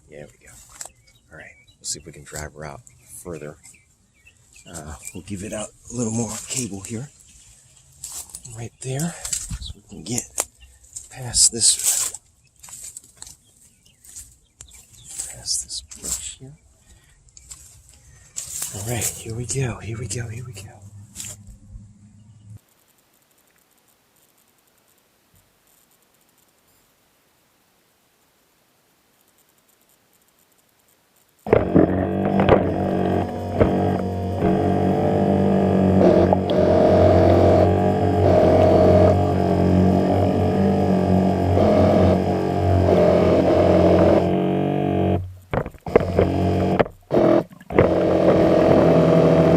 There we go. All right, let's see if we can drive her out further. We'll give it out a little more cable here. Right there, so we can get past this brush here. All right, here we go.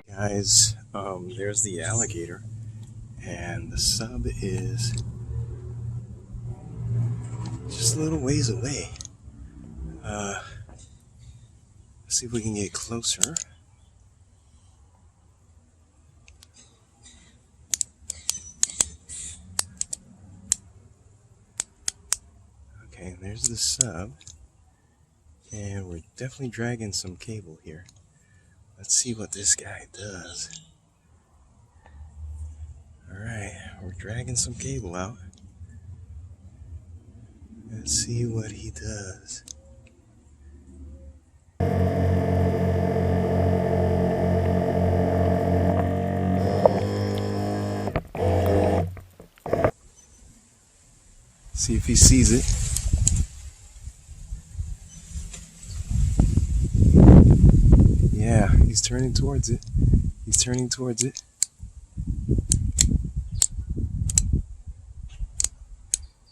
Guys, there's the alligator, and the sub is just a little ways away. Let's see if we can get closer. Okay, there's the sub, and we're definitely dragging some cable here. Let's see what this guy does. Alright, we're dragging some cable out. Let's see what he does. See if he sees it. Yeah, he's turning towards it.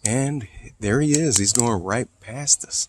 And there he is. He's going right past us.